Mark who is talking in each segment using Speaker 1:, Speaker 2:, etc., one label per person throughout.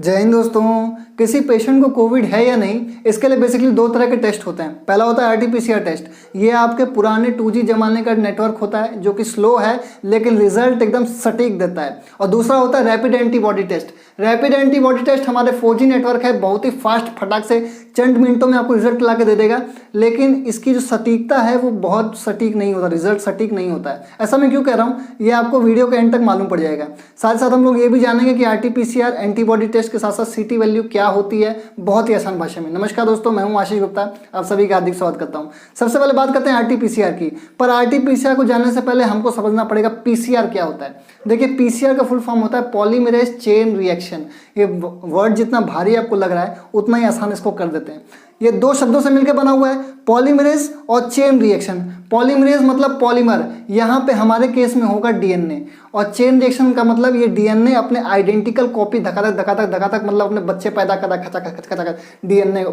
Speaker 1: जय हिंद दोस्तों। किसी पेशेंट को कोविड है या नहीं, इसके लिए बेसिकली दो तरह के टेस्ट होते हैं। पहला होता है आरटीपीसीआर टेस्ट। ये आपके पुराने 2G जमाने का नेटवर्क होता है जो कि स्लो है लेकिन रिजल्ट एकदम सटीक देता है। और दूसरा होता है rapid antibody test. Rapid antibody test हमारे 4G नेटवर्क है, बहुत ही फास्ट फटाक से चंद मिनटों में आपको रिजल्ट ला के दे देगा, लेकिन इसकी जो सटीकता है वो बहुत सटीक नहीं होता, रिजल्ट सटीक नहीं होता है। ऐसा मैं क्यों कह रहा हूँ ये आपको वीडियो के एंड तक मालूम पड़ जाएगा। साथ ही साथ हम लोग ये भी जानेंगे कि आरटीपीसीआर एंटीबॉडी टेस्ट के साथ साथ सीटी वैल्यू क्या होती है, बहुत ही आसान भाषा में। नमस्कार दोस्तों, मैं हूं आशीष गुप्ता, आप सभी का हार्दिक स्वागत करता हूं। सबसे पहले बात करते हैं आरटीपीसीआर की। पर आरटीपीसीआर को जानने से पहले हमको समझना पड़ेगा पीसीआर क्या होता है। देखिए, पीसीआर का फुल फॉर्म होता है पॉलीमरेज चेन रिएक्शन। ये वर्ड जितना भारी आपको लग रहा है उतना ही आसान इसको कर देते हैं। ये दो शब्दों से मिलकर बना हुआ है, पॉलीमरेज और चेन रिएक्शन। पॉलीमरेज मतलब पॉलीमर, यहाँ पे हमारे केस में होगा डीएनए, और चेन रिएक्शन का मतलब ये डीएनए अपने आइडेंटिकल कॉपी धकाधक मतलब अपने बच्चे पैदा कर रहा है, खचाखच डीएनए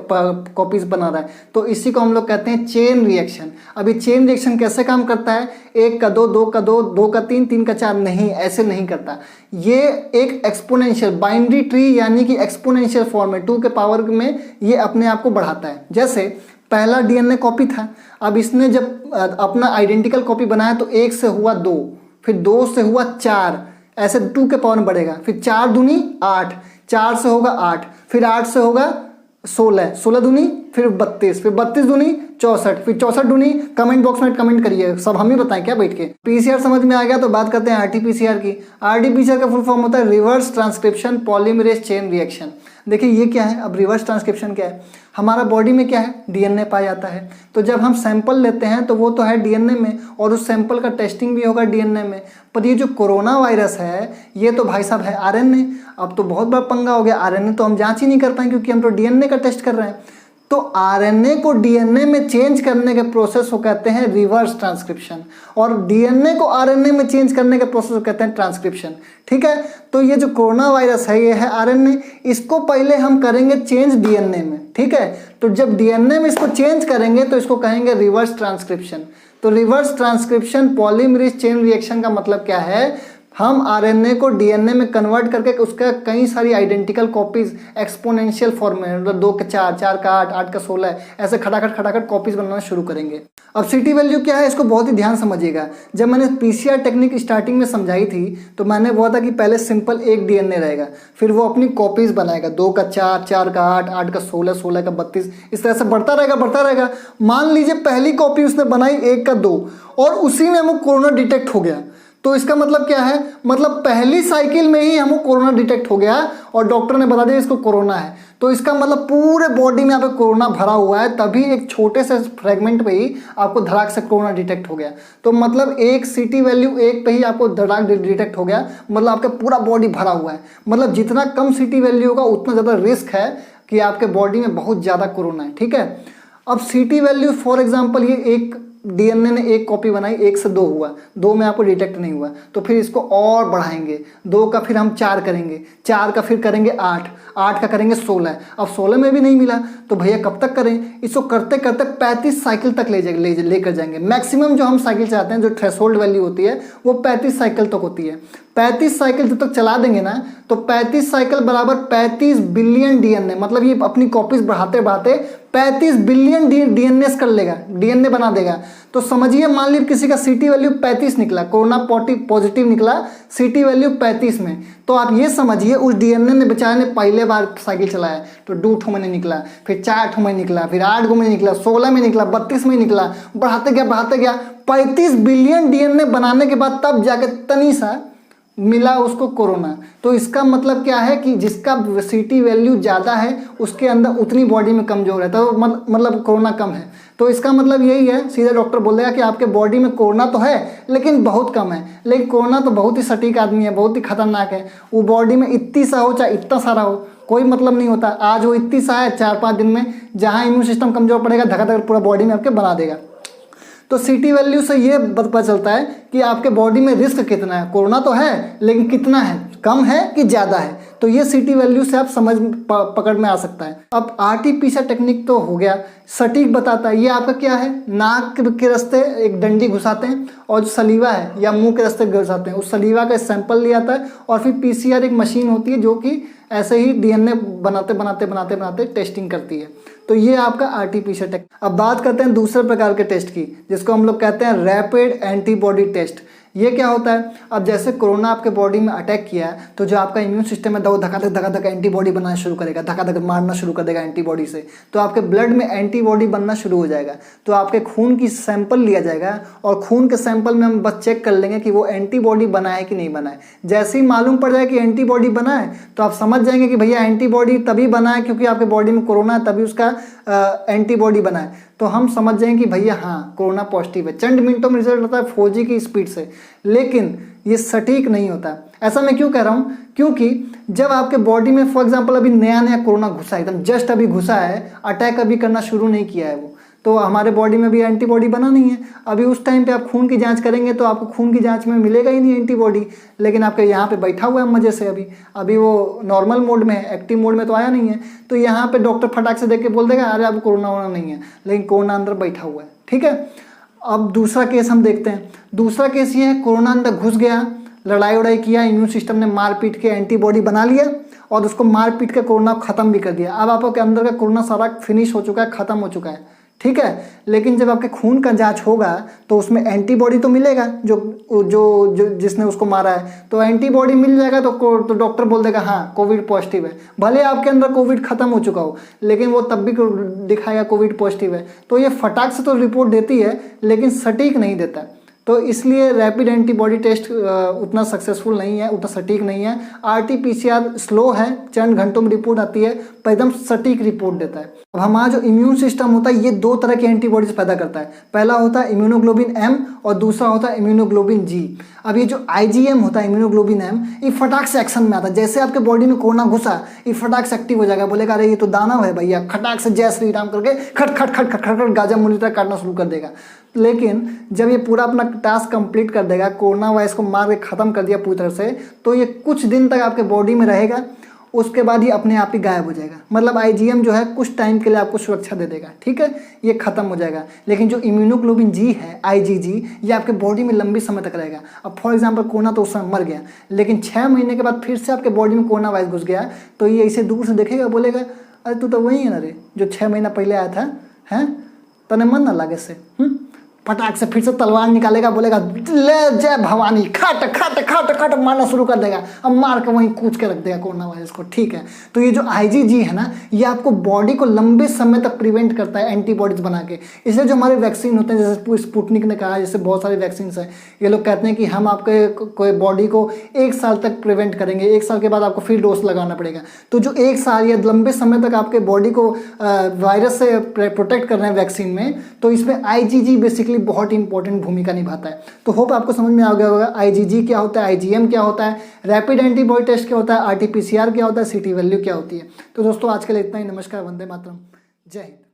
Speaker 1: कॉपीज बना रहा है, तो इसी को हम लोग कहते हैं चेन रिएक्शन। अभी चेन रिएक्शन कैसे काम करता है, 1 का 2, 2 का 2, 2 का 3, 3 का 4 नहीं, ऐसे नहीं करता। ये एक एक्सपोनेंशियल बाइनरी ट्री यानी कि एक्सपोनेंशियल फॉर्म में 2 के पावर में ये अपने आप को बढ़ाता है। जैसे पहला डीएनए कॉपी था, अब इसने जब अपना आइडेंटिकल कॉपी बनाया तो 1 से हुआ 2, फिर 2 से हुआ 4, ऐसे 2 के पावर में बढ़ेगा, फिर 4 दूनी 8, 4 से होगा 8, फिर 8 से होगा 16, 16 दूनी फिर 32, फिर 32 दूनी 64, फिर 64 दूनी। कमेंट बॉक्स में कमेंट करिए, सब हम ही बताएं क्या बैठ के। पीसीआर समझ में आ गया तो बात करते हैं आरटीपीसीआर की। आरटीपीसीआर का फुल फॉर्म होता है reverse transcription polymerase chain reaction. देखिए ये क्या है, अब रिवर्स ट्रांसक्रिप्शन क्या है। हमारा बॉडी में क्या है, डीएनए पाया जाता है, तो जब हम सैंपल लेते हैं तो वो तो है डीएनए में और उस सैंपल का टेस्टिंग भी होगा डीएनए में। पर ये जो कोरोना वायरस है ये तो भाई साहब है आरएनए। अब तो बहुत बड़ा पंगा हो गया, आरएनए तो हम जांच ही नहीं कर पाए क्योंकि हम तो डीएनए का टेस्ट कर रहे हैं। तो आरएनए को डीएनए में चेंज करने के प्रोसेस को कहते हैं रिवर्स ट्रांसक्रिप्शन, और डीएनए को आरएनए में चेंज करने के प्रोसेस को कहते हैं ट्रांसक्रिप्शन। ठीक है, तो ये जो कोरोना वायरस है ये है आरएनए, इसको पहले हम करेंगे चेंज डीएनए में। ठीक है, तो जब डीएनए में इसको चेंज करेंगे तो इसको कहेंगे रिवर्स ट्रांसक्रिप्शन। तो reverse transcription polymerase chain reaction का मतलब क्या है, हम आरएनए को डीएनए में कन्वर्ट करके उसका कई सारी आइडेंटिकल कॉपीज एक्सपोनेंशियल फॉर्म में, मतलब 2 का 4, 4 का 8, 8 का 16, ऐसे खटाखट कॉपीज बनाना शुरू करेंगे। अब सीटी वैल्यू क्या है, इसको बहुत ही ध्यान समझिएगा। जब मैंने पीसीआर टेक्निक स्टार्टिंग में समझाई थी तो मैंने बोला था कि पहले सिंपल एक डीएनए रहेगा, फिर वो अपनी कॉपीज बनाएगा, 2 का 4, 4 का 8, 8 का 16, 16 का 32, इस तरह से बढ़ता रहेगा। मान लीजिए पहली कॉपी उसने बनाई 1 का 2 और उसी में हमको कोरोना डिटेक्ट हो गया, तो इसका मतलब क्या है, मतलब पहली साइकिल में ही हमको कोरोना डिटेक्ट हो गया और डॉक्टर ने बता दिया इसको कोरोना है। तो इसका मतलब पूरे बॉडी में यहाँ पे कोरोना भरा हुआ है, तभी एक छोटे से फ्रेगमेंट पे ही आपको धड़ाक से कोरोना डिटेक्ट हो गया। तो मतलब एक सीटी वैल्यू 1 पे ही आपको धड़ाक डिटेक्ट हो गया, मतलब आपका पूरा बॉडी भरा हुआ है। मतलब जितना कम सीटी वैल्यू होगा उतना ज़्यादा रिस्क है कि आपके बॉडी में बहुत ज़्यादा कोरोना है। ठीक है, अब सीटी वैल्यू फॉर एग्जाम्पल ये एक डीएनए ने एक कॉपी बनाई, 1 से 2 हुआ, 2 में आपको डिटेक्ट नहीं हुआ, तो फिर इसको और बढ़ाएंगे, 2 का फिर हम 4 करेंगे, 4 का फिर करेंगे 8, 8 का करेंगे 16। अब 16 में भी नहीं मिला तो भैया कब तक करें, इसको करते करते 35 साइकिल तक लेकर जाएंगे। मैक्सिमम जो हम साइकिल चाहते हैं, जो थ्रेशोल्ड वैल्यू होती है वो 35 साइकिल तक होती है। 35 साइकिल जब तक चला देंगे ना तो 35 साइकिल बराबर 35 बिलियन डीएनए, मतलब ये अपनी कॉपीज बढ़ाते बढ़ाते 35 बिलियन डीएनए कर लेगा, डीएनए बना देगा। तो समझिए, मान लीजिए किसी का सीटी वैल्यू 35 निकला, कोरोना पॉजिटिव निकला सीटी वैल्यू 35 में, तो आप ये समझिए उस डीएनए ने बेचारे ने पहले बार साइकिल चलाया तो 2 ठो में निकला, फिर 4 ठो में निकला, फिर 8 में निकला, 16 में निकला, 32 में निकला, बढ़ाते गया 35 बिलियन डीएनए बनाने के बाद तब जाके तनी सा मिला उसको कोरोना। तो इसका मतलब क्या है कि जिसका सीटी वैल्यू ज़्यादा है उसके अंदर उतनी बॉडी में कमजोर है, तो मतलब कोरोना कम है। तो इसका मतलब यही है, सीधा डॉक्टर बोल देगा कि आपके बॉडी में कोरोना तो है लेकिन बहुत कम है। लेकिन कोरोना तो बहुत ही सटीक आदमी है, बहुत ही खतरनाक है, वो बॉडी में इतनी सा हो चाहे इतना सारा हो कोई मतलब नहीं होता। आज वो इतनी सा है, 4-5 दिन में जहाँ इम्यून सिस्टम कमजोर पड़ेगा धका पूरा बॉडी में आपके बना देगा। तो सीटी वैल्यू से ये पता चलता है कि आपके बॉडी में रिस्क कितना है। कोरोना तो है लेकिन कितना है, कम है कि ज़्यादा है। तो ये सीटी वैल्यू से आप समझ पकड़ में आ सकता है। अब आरटीपीसीआर टेक्निक तो हो गया, सटीक बताता है। ये आपका क्या है, नाक के रास्ते एक डंडी घुसाते हैं और जो सलीवा है या मुंह के रास्ते घुसाते हैं, उस सलीवा का सैंपल लिया जाता है और फिर पीसीआर एक मशीन होती है जो कि ऐसे ही डीएनए बनाते टेस्टिंग करती है। तो ये आपका आरटीपीसीआर टेस्ट। अब बात करते हैं दूसरे प्रकार के टेस्ट की, जिसको हम लोग कहते हैं रैपिड एंटीबॉडी टेस्ट। ये क्या होता है, अब जैसे कोरोना आपके बॉडी में अटैक किया है तो जो आपका इम्यून सिस्टम है वो धका एंटीबॉडी बनाना शुरू करेगा, धका मारना शुरू कर देगा एंटीबॉडी से। तो आपके ब्लड में एंटीबॉडी बनना शुरू हो जाएगा। तो आपके खून की सैंपल लिया जाएगा और खून के सैंपल में हम बस चेक कर लेंगे कि वो एंटीबॉडी बना है कि नहीं बना है। जैसे ही मालूम पड़ जाए कि एंटीबॉडी बना है तो आप समझ जाएंगे कि भैया एंटीबॉडी तभी बना है क्योंकि आपके बॉडी में कोरोना है, तभी उसका एंटीबॉडी बना है। तो हम समझ जाएंगे कि भैया हाँ कोरोना पॉजिटिव है। चंद मिनटों में रिजल्ट होता है 4G की स्पीड से, लेकिन ये सटीक नहीं होता। ऐसा मैं क्यों कह रहा हूँ, क्योंकि जब आपके बॉडी में फॉर एग्जांपल अभी नया कोरोना घुसा है, एकदम जस्ट अभी घुसा है, अटैक अभी करना शुरू नहीं किया है वो, तो हमारे बॉडी में भी एंटीबॉडी बना नहीं है। अभी उस टाइम पे आप खून की जांच करेंगे तो आपको खून की जांच में मिलेगा ही नहीं एंटीबॉडी, लेकिन आपके यहाँ पे बैठा हुआ है मजे से, अभी वो नॉर्मल मोड में है, एक्टिव मोड में तो आया नहीं है। तो यहाँ पे डॉक्टर फटाक से देख के बोल देगा अरे अब कोरोना वोरोना नहीं है, लेकिन कोरोना अंदर बैठा हुआ है। ठीक है, अब दूसरा केस हम देखते हैं। दूसरा केस ये है, कोरोना अंदर घुस गया, लड़ाई उड़ाई किया, इम्यून सिस्टम ने मार पीट के एंटीबॉडी बना लिया और उसको मार पीट के कोरोना खत्म भी कर दिया। अब आपके अंदर का कोरोना सारा फिनिश हो चुका है, खत्म हो चुका है। ठीक है, लेकिन जब आपके खून का जांच होगा तो उसमें एंटीबॉडी तो मिलेगा जो जिसने उसको मारा है, तो एंटीबॉडी मिल जाएगा तो डॉक्टर बोल देगा हाँ कोविड पॉजिटिव है। भले आपके अंदर कोविड खत्म हो चुका हो, लेकिन वो तब भी दिखाएगा कोविड पॉजिटिव है। तो ये फटाक से तो रिपोर्ट देती है लेकिन सटीक नहीं देता। तो इसलिए रैपिड एंटीबॉडी टेस्ट उतना सक्सेसफुल नहीं है, उतना सटीक नहीं है। आरटीपीसीआर स्लो है, चंद घंटों में रिपोर्ट आती है, पर एकदम सटीक रिपोर्ट देता है। अब हमारा जो इम्यून सिस्टम होता है ये दो तरह के एंटीबॉडीज पैदा करता है। पहला होता है इम्यूनोग्लोबिन एम और दूसरा होता है इम्यूनोग्लोबिन जी। अब ये जो IgM होता है इम्यूनोग्लोबिन एम, ये फटाक से एक्शन में आता है। जैसे आपके बॉडी में कोरोना घुसा, ये फटाक से एक्टिव हो जाएगा, बोलेगा अरे ये तो दानव है भैया, खटाक से जय श्री राम करके खट खट खट खट खट गाजा मुनि तरह काटना शुरू कर देगा। लेकिन जब ये पूरा अपना टास्क कंप्लीट कर देगा, कोरोना वायरस को मार के खत्म कर दिया पूरी तरह से, तो ये कुछ दिन तक आपके बॉडी में रहेगा, उसके बाद ही अपने आप ही गायब हो जाएगा। मतलब IgM जो है कुछ टाइम के लिए आपको सुरक्षा दे देगा। ठीक है, ये खत्म हो जाएगा। लेकिन जो इम्यूनोग्लोबिन जी है IgG, ये आपके बॉडी में लंबी समय तक रहेगा। अब फॉर एग्जांपल कोरोना तो उस समय मर गया, लेकिन 6 महीने के बाद फिर से आपके बॉडी में कोरोना वायरस घुस गया, तो ये इसे दूर से देखेगा, बोलेगा अरे तू तो वही है ना रे जो 6 महीना पहले आया था, हैं तने मन ना लागे से। फटाक से फिर से तलवार निकालेगा, बोलेगा ले जय भवानी, खट खट खट खट मारना शुरू कर देगा। अब मार के वहीं कूच के रख देगा कोरोना वायरस को। ठीक है, तो ये जो IgG है ना, ये आपको बॉडी को लंबे समय तक प्रिवेंट करता है एंटीबॉडीज बना के। इसलिए जो हमारे वैक्सीन होते हैं, जैसे स्पुतनिक ने कहा, जैसे बहुत सारे वैक्सीन है, ये लोग कहते हैं कि हम आपके कोई बॉडी को 1 साल तक प्रिवेंट करेंगे, 1 साल के बाद आपको फिर डोज लगाना पड़ेगा। तो जो 1 साल या लंबे समय तक आपके बॉडी को वायरस से प्रोटेक्ट कर रहे हैं वैक्सीन में, तो इसमें IgG बेसिकली बहुत इंपॉर्टेंट भूमिका निभाता है। तो होप आपको समझ में आ गया होगा IgG क्या होता है, IgM क्या होता है, रैपिड एंटीबॉडी टेस्ट क्या होता है, RT-PCR क्या होता है, CT वैल्यू क्या होती है। तो दोस्तों आज के लिए इतना ही। नमस्कार, वंदे मातरम, जय हिंद।